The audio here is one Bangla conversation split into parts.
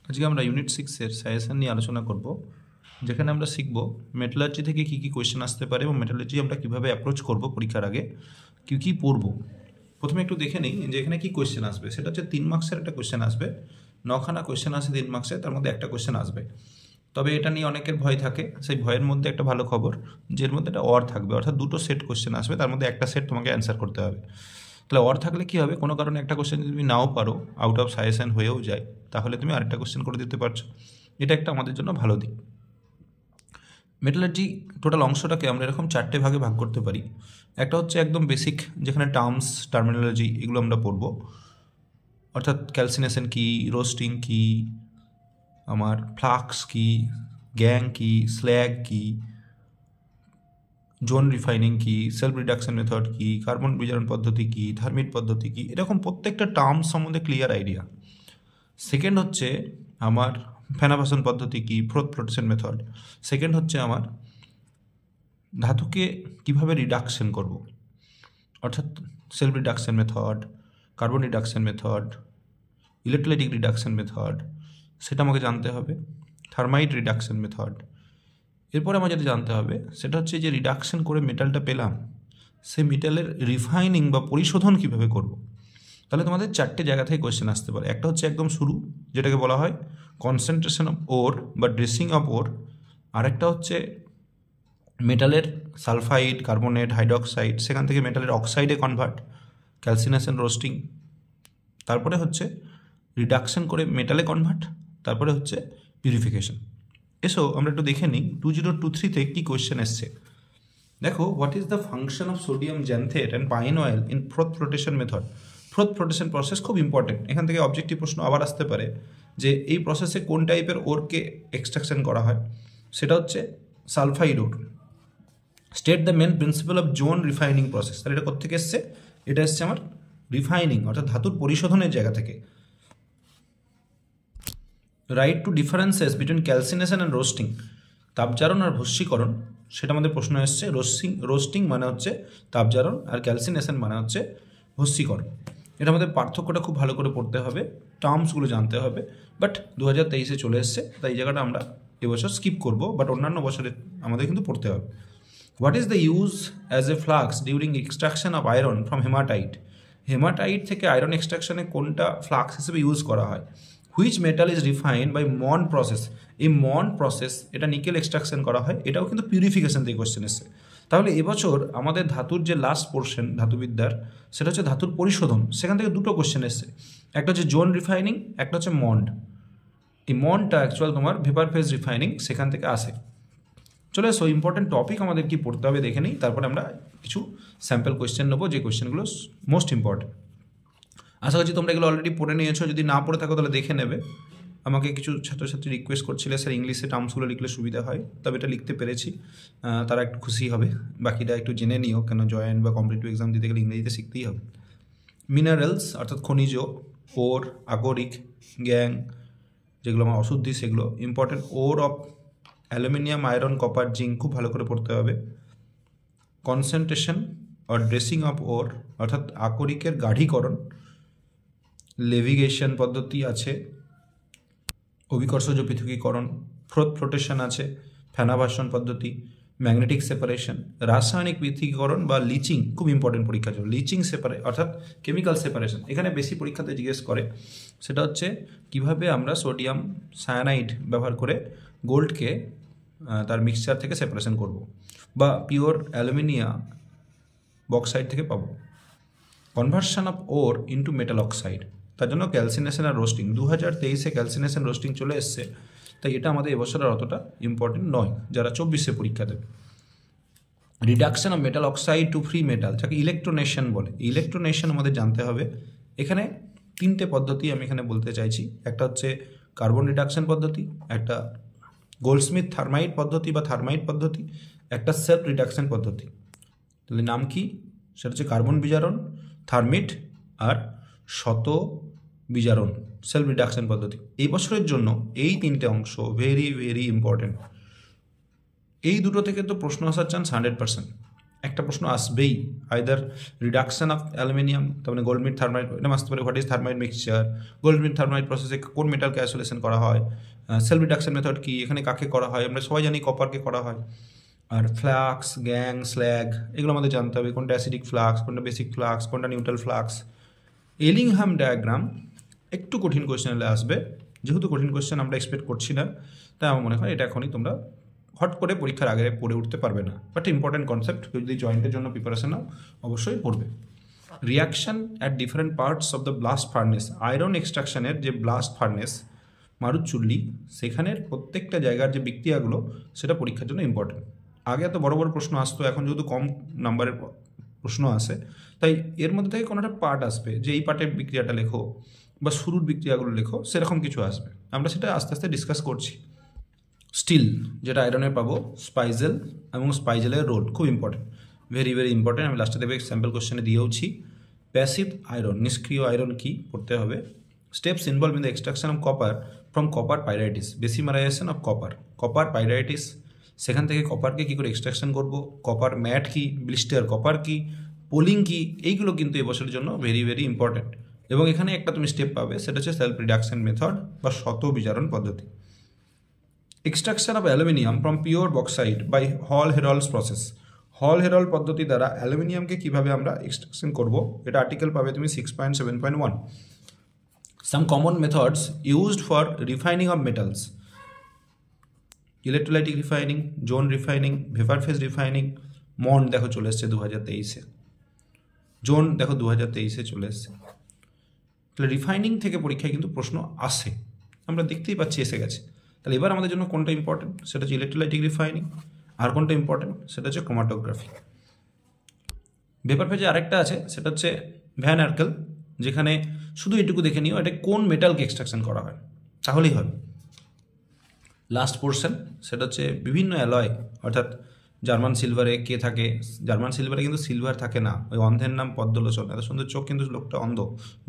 আজকে আমরা ইউনিট 6 এর সাজেশন নিয়ে আলোচনা করব, যেখানে আমরা শিখব মেটালার্জি থেকে কী কী কোয়েশ্চেন আসতে পারে এবং মেটালার্জি আমরা কীভাবে অ্যাপ্রোচ করব পরীক্ষার আগে, কী পড়ব। প্রথমে একটু দেখে নিই যে এখানে কী কোয়েশ্চেন আসবে। সেটা হচ্ছে 3 মার্কসের একটা কোয়েশ্চেন আসবে। 9খানা কোয়েশ্চেন আসে 3 মার্কসে, তার মধ্যে একটা কোয়েশ্চেন আসবে। তবে এটা নিয়ে অনেকের ভয় থাকে। সেই ভয়ের মধ্যে একটা ভালো খবর, যে এর মধ্যে একটা অর থাকবে, অর্থাৎ দুটো সেট কোয়েশ্চেন আসবে, তার মধ্যে একটা সেট তোমাকে অ্যান্সার করতে হবে। তাহলে অর থাকলে কী হবে, কোনো কারণে একটা কোয়েশ্চেন যদি তুমি নাও পারো, আউট অফ সাজেশন হয়েও যায়, তাহলে তুমি আরেকটা কোয়েশ্চেন করে দিতে পারছো। এটা একটা আমাদের জন্য ভালো দিক। মেটালার্জি টোটাল অংশটাকে আমরা এরকম 4টে ভাগে ভাগ করতে পারি। একটা হচ্ছে একদম বেসিক, যেখানে টার্মস, টার্মিনোলজি এগুলো আমরা পড়ব, অর্থাৎ ক্যালসিনেশন কী, রোস্টিং কী, আমার ফ্লাক্স কী, গ্যাং কী, স্ল্যাগ কী, জোন রিফাইনিং কী, সেলফ রিডাকশন মেথড কী, কার্বন বিজারণ পদ্ধতি কী, থার্মিট পদ্ধতি কী, এরকম প্রত্যেকটা টার্মস সম্বন্ধে ক্লিয়ার আইডিয়া। সেকেন্ড হচ্ছে আমার ফেনাভাসন পদ্ধতি কী, ফোর্থ প্রোটেশন মেথড। সেকেন্ড হচ্ছে আমার ধাতুকে কিভাবে রিডাকশন করব, অর্থাৎ self reduction method, carbon reduction method, electrolytic reduction method, সেটা আমাকে জানতে হবে। থার্মাইট রিডাকশন মেথড। এরপরে আমার যেটা জানতে হবে সেটা হচ্ছে যে রিডাকশন করে মেটালটা পেলাম, সে মেটালের রিফাইনিং বা পরিশোধন কীভাবে করব। তাহলে তোমাদের 4টে জায়গা থেকে কোয়েশ্চেন আসতে পারে। একটা হচ্ছে একদম শুরু, যেটাকে বলা হয় কনসেন্ট্রেশন অফ ওর বা ড্রেসিং অফ ওর। আরেকটা হচ্ছে মেটালের সালফাইড, কার্বনেট, হাইড্রক্সাইড, সেখান থেকে মেটালের অক্সাইডে কনভার্ট, ক্যালসিনেশন, রোস্টিং। তারপরে হচ্ছে রিডাকশন করে মেটালে কনভার্ট, তারপরে হচ্ছে পিউরিফিকেশন। এসো আমরা একটু দেখে নিই 2023-তে কী কোয়েশ্চেন এসছে। দেখো, what is the function of sodium xanthate and pine oil in froth flotation method. Froth flotation process খুব ইম্পর্টেন্ট। এখান থেকে অবজেক্টিভ প্রশ্ন আবার আসতে পারে যে এই প্রসেসে কোন টাইপের ওরকে এক্সট্রাকশন করা হয়। সেটা হচ্ছে sulphide ore. State the main principle of zone refining process. তাহলে এটা কোথেকে এসছে? এটা এসছে আমার রিফাইনিং, অর্থাৎ ধাতুর পরিশোধনের জায়গা থেকে। Write two differences between calcination and roasting. তাপজারণ আর ভস্মীকরণ, সেটা আমাদের প্রশ্ন এসছে। রোস্টিং মানে হচ্ছে তাপজারণ, আর ক্যালসিনেশন মানে হচ্ছে ভস্মীকরণ। এটা আমাদের পার্থক্যটা খুব ভালো করে পড়তে হবে, টার্মসগুলো জানতে হবে। বাট 2023-এ চলে এসছে, তাই এই জায়গাটা আমরা এবছর স্কিপ করব, বাট অন্যান্য বছরে আমাদের কিন্তু পড়তে হবে। What is the use as a flux during extraction of iron from hematite. Hematite থেকে আয়রন এক্সট্রাকশনে কোনটা ফ্লাক্স হিসেবে ইউজ করা হয়? Which metal is refined by Mond process. এই মন প্রসেস, এটা নিকেল এক্সট্রাকশন করা হয়। এটাও কিন্তু পিউরিফিকেশন থেকে কোয়েশ্চেন এসছে। তাহলে এবছর আমাদের ধাতুর যে লাস্ট পোর্শন ধাতুবিদ্যার, সেটা হচ্ছে ধাতুর পরিশোধন। সেখান থেকে দুটো কোয়েশ্চেন এসছে, একটা হচ্ছে জোন রিফাইনিং, একটা হচ্ছে মন্ড। এই মন্ডটা অ্যাকচুয়াল তোমার ভেপার ফেজ রিফাইনিং, সেখান থেকে আসে। চলে এসো, ইম্পর্টেন্ট টপিক আমাদের কি পড়তে হবে দেখে নিই, তারপরে আমরা কিছু স্যাম্পল কোয়েশ্চেন নেবো, যে কোয়েশ্চেনগুলো মোস্ট ইম্পর্টেন্ট। আশা করছি তোমরা এগুলো অলরেডি পড়ে নিয়েছো। যদি না পড়ে থাকো তাহলে দেখে নেবে। আমাকে কিছু ছাত্রছাত্রী রিকোয়েস্ট করছিলে, স্যার ইংলিশে টার্মসগুলো লিখলে সুবিধা হয়, তবে এটা লিখতে পেরেছি, তারা একটু খুশি হবে। বাকিটা একটু জেনে নিও, কেন জয়েন্ট বা কম্পিটিটিভ এক্সাম দিতে গেলে ইংরেজিতে শিখতেই হবে। মিনারেলস অর্থাৎ খনিজ, ওর, আগরিক, গ্যাং, যেগুলো আমার অশুদ্ধি, সেগুলো important. Or of aluminium, iron, copper, zinc খুব ভালো করে পড়তে হবে। কনসেন্ট্রেশন অর ড্রেসিং অফ ওর, অর্থাৎ আকরিকের গাঢ়ীকরণ। লেভিগেশন পদ্ধতি আছে, অভিকর্ষজ পৃথকীকরণ, ফোর্থ প্রোটেশন আছে, ফেনাভাসন পদ্ধতি, ম্যাগনেটিক সেপারেশন, রাসায়নিক পৃথকীকরণ বা লিচিং খুব ইম্পর্টেন্ট পরীক্ষার জন্য। লিচিং অর্থাৎ কেমিক্যাল সেপারেশন, এখানে বেশি পরীক্ষাতে জিজ্ঞেস করে। সেটা হচ্ছে কিভাবে আমরা সোডিয়াম সায়ানাইড ব্যবহার করে গোল্ডকে তার মিক্সচার থেকে সেপারেশন করব, বা পিওর অ্যালুমিনিয়া বক্সাইড থেকে পাবো। Conversion of or into metal oxide, তার জন্য ক্যালসিনেশন আর রোস্টিং। 2023-এ ক্যালসিনেশন রোস্টিং চলে এসছে, তাই এটা আমাদের এবছর আর অতটা ইম্পর্টেন্ট নয়, যারা 24-এ পরীক্ষা দেবে। Reduction of metal oxide to free metal, যাকে ইলেকট্রোনেশন বলে। ইলেকট্রোনেশন আমাদের জানতে হবে। এখানে 3টে পদ্ধতি আমি এখানে বলতে চাইছি। একটা হচ্ছে কার্বন রিডাকশন পদ্ধতি, একটা গোল্ডস্মিথ থার্মাইট পদ্ধতি বা থার্মাইট পদ্ধতি, একটা সেলফ রিডাকশন পদ্ধতি। তাহলে নাম কি? সেটা হচ্ছে কার্বন বিজারণ, থার্মিট, আর শত বিজারণ, সেলফ রিডাকশন পদ্ধতি। এই বছরের জন্য এই 3টে অংশ ভেরি ভেরি ইম্পর্টেন্ট। এই দুটো থেকে তো প্রশ্ন আসার চান্স 100%। একটা প্রশ্ন আসবেই, আইদার রিডাকশন অফ অ্যালুমিনিয়াম, তার মানে গোল্ডমিট থার্মাইট, এটা আসতে পারে হোয়াট ইজ থার্মাইট মিক্সচার, গোল্ডমিট থার্মাইট প্রসেসে কোন মেটালকে আইসোলেশন করা হয়, সেলফ রিডাকশন মেথড কি, এখানে কাকে করা হয়, আমরা সবাই জানি কপারকে করা হয়। আর ফ্লাক্স, গ্যাং, স্ল্যাগ, এগুলো আমাদের জানতে হবে, কোনটা অ্যাসিডিক ফ্লাক্স, কোনটা বেসিক ফ্লাক্স, কোনটা নিউট্রাল ফ্লাক্স। এলিংহাম ডায়াগ্রাম একটু কঠিন কোয়েশ্চেনে আসবে, যেহেতু কঠিন কোয়েশ্চেন আমরা এক্সপেক্ট করছি না, তাই আমার মনে হয় এটা এখনই তোমরা হট করে পরীক্ষার আগে পড়ে উঠতে পারবে না, বাট ইম্পর্টেন্ট কনসেপ্ট, কেউ যদি জয়েন্টের জন্য প্রিপারেশন নাও অবশ্যই পড়বে। Reaction at different parts of the blast furnace, iron এক্সট্রাকশনের যে ব্লাস্ট ফার্নেস মারুচুল্লি, সেখানের প্রত্যেকটা জায়গার যে বিক্রিয়াগুলো সেটা পরীক্ষার জন্য ইম্পর্টেন্ট। আগে এত বড় বড় প্রশ্ন আসতো, এখন যেহেতু কম নাম্বারের প্রশ্ন আসে, তাই এর মধ্যে থেকে কোনো একটা পার্ট আসবে যে এই পার্টের বিক্রিয়াটা লেখো বা শুরুর বিক্রিয়াগুলো লেখো, সেরকম কিছু আসবে, আমরা সেটা আস্তে আস্তে ডিসকাস করছি। স্টিল যেটা আয়রনে পাবো, স্পাইজেল এবং স্পাইজেলের রোল খুব ইম্পর্টেন্ট, ভেরি ভেরি ইম্পর্টেন্ট, আমি লাস্টে দেবে স্যাম্পল কোশ্চেনে দিয়েওছি। প্যাসিভ আয়রন, নিষ্ক্রিয় আয়রন কি পড়তে হবে। Steps involve in the extraction of copper from copper pyrites, bessemerisation of copper pyrites, সেখান থেকে কপারকে কী করে এক্সট্রাকশন করবো, কপার ম্যাট কি, ব্লিস্টার কপার কি, পোলিং কি, এইগুলো কিন্তু এবছরের জন্য ভেরি ভেরি ইম্পর্টেন্ট। এবং এখানে একটা তুমি স্টেপ পাবে, সেটা হচ্ছে সেলফ রিডাকশন মেথড বা শত বিজারণ পদ্ধতি। Extraction of aluminium from pure bauxite by Hall Heroult's process, হল হেরল্ড পদ্ধতি দ্বারা অ্যালুমিনিয়ামকে কীভাবে আমরা এক্সট্রাকশন করবো, এটা আর্টিকেল পাবে তুমি 6.7.1। Some common methods used for refining of metals, electrolytic refining, zone refining, vapour phase refining, Mond দেখো চলে এসছে 2023-এ, জোন দেখো 2023-এ চলে এসছে। তাহলে রিফাইনিং থেকে পরীক্ষায় কিন্তু প্রশ্ন আসে, আমরা দেখতেই পাচ্ছি এসে গেছে। তাহলে এবার আমাদের জন্য কোনটা ইম্পর্টেন্ট, সেটা হচ্ছে ইলেকট্রোলাইটিক রিফাইনিং, আর কোনটা ইম্পর্টেন্ট সেটা হচ্ছে ক্রোমাটোগ্রাফি। ভেপার ফেজে আরেকটা আছে, সেটা হচ্ছে ভ্যান আর্কেল, যেখানে শুধু এটুকু দেখে নিও এটা কোন মেটালকে এক্সট্রাকশন করা হয়, তাহলেই হবে। লাস্ট পোর্শন সেটা হচ্ছে বিভিন্ন অ্যালয়, অর্থাৎ জার্মান সিলভারে কে থাকে, জার্মান সিলভারে কিন্তু সিলভার থাকে না, ওই অন্ধের নাম পদ্মলোচন, এত সুন্দর চোখ কিন্তু লোকটা অন্ধ,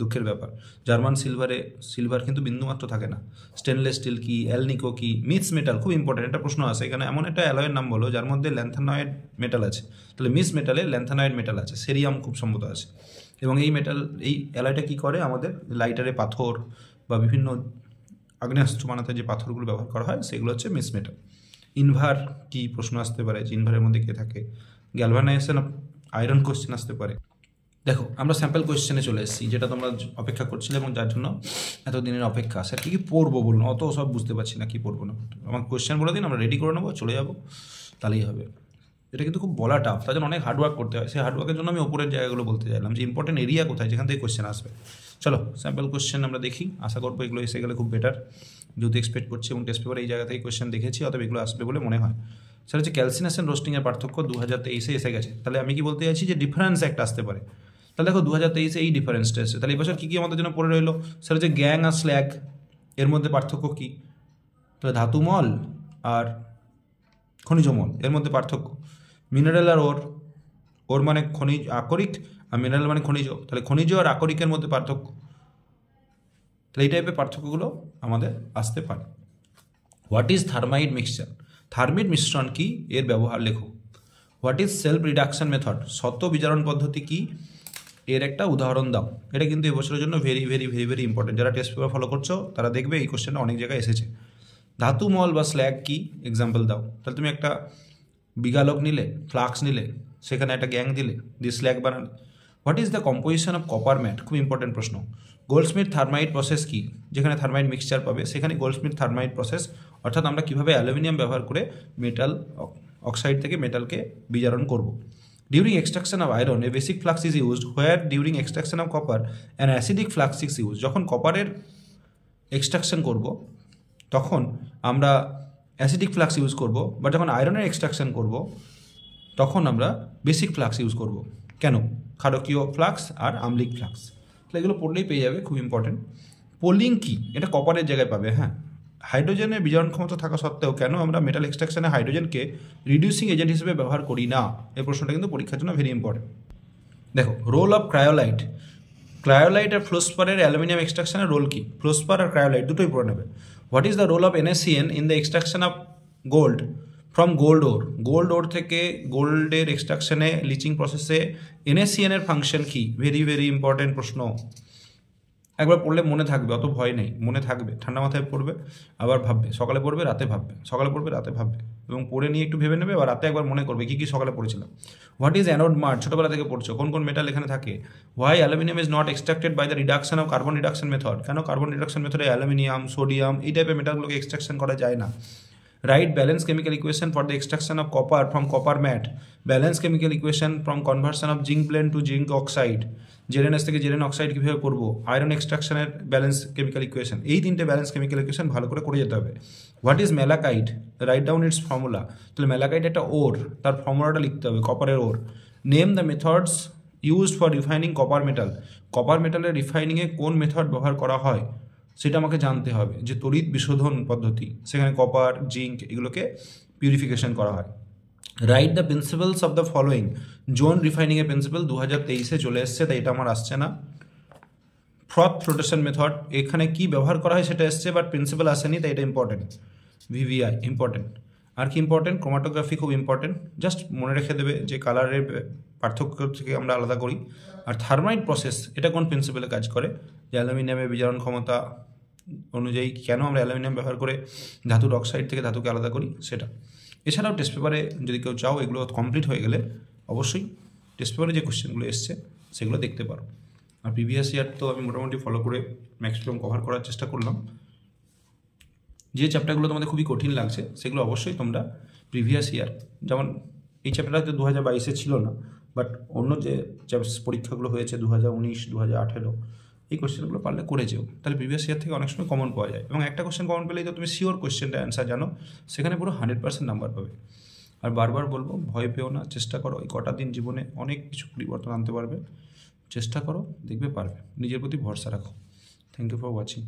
দুঃখের ব্যাপার। জার্মান সিলভারে সিলভার কিন্তু বিন্দুমাত্র থাকে না। স্টেনলেস স্টিল কি, অ্যালনিকো কি, মিক্স মেটাল খুব ইম্পর্টেন্ট একটা প্রশ্ন আছে এখানে, এমন একটা অ্যালয়ের নাম বলো যার মধ্যে ল্যান্থানয়েড মেটাল আছে, তাহলে মিক্স মেটালে ল্যান্থানয়েড মেটাল আছে, সেরিয়াম খুব সম্ভবত আছে। এবং এই মেটাল, এই অ্যালয়টা কী করে, আমাদের লাইটারে পাথর বা বিভিন্ন আগ্নেয়াস্ত্র বানাতে যে পাথরগুলো ব্যবহার করা হয় সেগুলো হচ্ছে মিক্স মেটাল। ইনভার কি প্রশ্ন আসতে পারে, যে ইনভারের মধ্যে কে থাকে। গ্যালভানাইজেশন অফ আয়রন কোশ্চেন আসতে পারে। দেখো আমরা স্যাম্পল কোয়েশ্চেনে চলে এসেছি, যেটা তোমরা অপেক্ষা করছিলে এবং যার জন্য এতদিনের অপেক্ষা। স্যার কী কী পড়বো বলুন, অত সব বুঝতে পারছি না কী পড়বো না, আমার কোয়েশ্চেন বলে দিন, আমরা রেডি করে নেবো, চলে যাবো, তাহলেই হবে। এটা কিন্তু খুব বলা টাফ, তার জন্য অনেক হার্ডওয়ার্ক করতে হয়, সেই হার্ডওয়ার্কের জন্য আমি ওপরের জায়গাগুলো বলতে চাইলাম যে ইম্পর্টেন্ট এরিয়া কোথায়, যেখান থেকে কোয়েশ্চেন আসবে। চলো স্যাম্পল কোয়েশ্চেন আমরা দেখি, আশা করবো এগুলো এসে গেলে খুব বেটার, যেহেতু এক্সপেক্ট করছি এবং টেস্ট পেপারে এই জায়গা থেকে কোয়েশ্চেন দেখেছি, অতএব এগুলো আসবে বলে মনে হয়। সেটা হচ্ছে ক্যালসিনেশন রোস্টিংয়ের পার্থক্য 2023-এ এসে গেছে। তাহলে আমি কি বলতে চাইছি যে ডিফারেন্স একটা আসতে পারে। তাহলে দেখো 2023-এ এই ডিফারেন্সটা এসেছে, তাহলে এবছর কী কী আমাদের জন্য পড়ে রইলো, সেটা হচ্ছে গ্যাং আর স্ল্যাগ, এর মধ্যে পার্থক্য কী, তাহলে ধাতুমল আর খনিজমল এর মধ্যে পার্থক্য, মিনারেল আর ওর মানে খনিজ আকরিক, আর মিনারেল মানে খনিজ, তাহলে খনিজ আর আকরিকের মধ্যে পার্থক্য, তাহলে এই টাইপের পার্থক্যগুলো আমাদের আসতে পারে। হোয়াট ইজ থার্মাইট মিক্সচার, থার্মিট মিশ্রণ কি, এর ব্যবহার লেখো। What is self reduction method, শত বিজারণ পদ্ধতি কি, এর একটা উদাহরণ দাও। এটা কিন্তু এবছরের জন্য very very very very important, যারা টেস্ট পেপার ফলো করছো তারা দেখবে এই কোশ্চেনটা অনেক জায়গায় এসেছে। ধাতুমল বা স্ল্যাগ কি, এক্সাম্পল দাও। তাহলে তুমি একটা বিগালক নিলে, ফ্লাক্স নিলে, সেখানে একটা গ্যাং দিলে, দিয়ে স্ল্যাগ বানালে। What is the composition of copper matte, খুব ইম্পর্টেন্ট প্রশ্ন। গোল্ডস্মিথ থার্মাইট প্রসেস কি, যেখানে থার্মাইট মিক্সচার পাবে সেখানে গোল্ডস্মিথ থার্মাইট প্রসেস, অর্থাৎ আমরা কীভাবে অ্যালুমিনিয়াম ব্যবহার করে মেটাল অক্সাইড থেকে মেটালকে বিজারণ করব। During extraction of iron a basic flux is used, where during extraction of copper an acidic flux is use, যখন কপারের এক্সট্রাকশন করব তখন আমরা অ্যাসিডিক ফ্লাক্স ইউজ করব, বা যখন আয়রনের এক্সট্রাকশন করব তখন আমরা বেসিক ফ্লাক্স ইউজ করব। কেন, ক্ষারকীয় ফ্লাক্স আর আম্লিক ফ্লাক্স, তাহলে এগুলো পড়লেই পেয়ে যাবে, খুব ইম্পর্টেন্ট। পোলিং কি, এটা কপারের জায়গায় পাবে। হ্যাঁ, হাইড্রোজেনের বিজারণ ক্ষমতা থাকা সত্ত্বেও কেন আমরা মেটাল এক্সট্রাকশনে হাইড্রোজেনকে রিডিউসিং এজেন্ট হিসেবে ব্যবহার করি না, এই প্রশ্নটা কিন্তু পরীক্ষার জন্য ভেরি ইম্পর্টেন্ট। দেখো রোল অফ ক্রায়োলাইট, ক্রায়োলাইট আর ফ্লোস্পারের অ্যালুমিনিয়াম এক্সট্রাকশনের রোল কি, ফ্লোস্পার আর ক্রায়োলাইট দুটোই পড়ে নেবে। What is the role of NaCN in the extraction of gold from gold ore থেকে গোল্ডের এক্সট্রাকশনে লিচিং প্রসেসে NaCN এর ফাংশন কি? ভেরি ভেরি ইম্পর্টেন্ট প্রশ্ন, একবার পড়লে মনে থাকবে, অত ভয় নেই, মনে থাকবে, ঠান্ডা মাথায় পড়বে, আবার ভাববে, সকালে পড়বে রাতে ভাববে, সকালে পড়বে রাতে ভাববে, এবং পড়ে নিয়ে একটু ভেবে নেবে, আবার রাতে একবার মনে করবে কী কী সকালে পড়েছিলাম। What is anode mud? ছোটোবেলা থেকে পড়ছো, কোন কোন মেটাল এখানে থাকে। Why aluminium is not extracted by the reduction of carbon reduction method? কেন কার্বন রিডাকশন মেথডে অ্যালুমিনিয়াম, সোডিয়াম এই টাইপের মেটালগুলোকে এক্সট্রাকশন করা যায় না। Write balance chemical equation for the extraction of copper from copper matte. Balance chemical equation from conversion of zinc blende to zinc oxide. জেরেনএস থেকে জেরেন অক্সাইড কীভাবে করবো, আয়রন এক্সট্রাকশনের ব্যালেন্স কেমিক্যাল ইকুয়েশন, এই তিনটে ব্যালেন্স কেমিক্যাল ইকুয়েশন ভালো করে যেতে হবে। What is malachite? Write down its formula. তাহলে ম্যালাকাইট একটা ওর, তার ফর্মুলাটা লিখতে হবে, কপারের ore. Name the methods used for refining copper metal. Copper মেটালের রিফাইনিংয়ে কোন মেথড ব্যবহার করা হয় সেটা আমাকে জানতে হবে। যে তড়িৎ বিশোধন পদ্ধতি, সেখানে কপার, জিঙ্ক এগুলোকে পিউরিফিকেশন করা হয়। Write the principles of the following. Zone রিফাইনিংয়ের প্রিন্সিপাল 2023-এ চলে এসছে, তাই এটা আমার আসছে না। ফ্রথ ফ্লোটেশন মেথড, এখানে কি ব্যবহার করা হয় সেটা এসছে, বাট প্রিন্সিপাল আসেনি, তাই এটা ইম্পর্টেন্ট। VVI important. আর কি ইম্পর্টেন্ট? ক্রোমাটোগ্রাফি খুব ইম্পর্টেন্ট, জাস্ট মনে রেখে দেবে যে কালারের পার্থক্য থেকে আমরা আলাদা করি। আর থার্মাইট প্রসেস, এটা কোন প্রিন্সিপালে কাজ করে? যে অ্যালুমিনিয়ামের বিজারণ ক্ষমতা অনুযায়ী কেন আমরা অ্যালুমিনিয়াম ব্যবহার করে ধাতুর অক্সাইড থেকে ধাতুকে আলাদা করি সেটা। এছাড়াও টেস্ট পেপারে যদি কেউ চাও এগুলো কমপ্লিট হয়ে গেলে অবশ্যই টেস্ট পেপারে যে কোশ্চেনগুলো এসছে সেগুলো দেখতে পারো। আর প্রিভিয়াস ইয়ার তো আমি মোটামুটি ফলো করে ম্যাক্সিমাম কভার করার চেষ্টা করলাম। যে চ্যাপ্টারগুলো তোমাদের খুবই কঠিন লাগছে সেগুলো অবশ্যই তোমরা প্রিভিয়াস ইয়ার, যেমন এই চ্যাপ্টারটা তো 2022-এ ছিল না, বাট অন্য যে পরীক্ষাগুলো হয়েছে 2019, 2018, এই কোশ্চেনগুলো পারলে করে যেও, তাহলে প্রিভিয়াস ইয়ার থেকে অনেক সময় কমন পাওয়া যায়। এবং একটা কোশ্চেন কমন পেলেই তো তুমি শিওর কোশ্চেনটা অ্যান্সার জানো, সেখানে পুরো 100% নাম্বার পাবে। আর বারবার বলবো, ভয় পেও না, চেষ্টা করো, এই কটা দিন জীবনে অনেক কিছু পরিবর্তন আনতে পারবে। চেষ্টা করো, দেখবে পারবে, নিজের প্রতি ভরসা রাখো। Thank you for watching.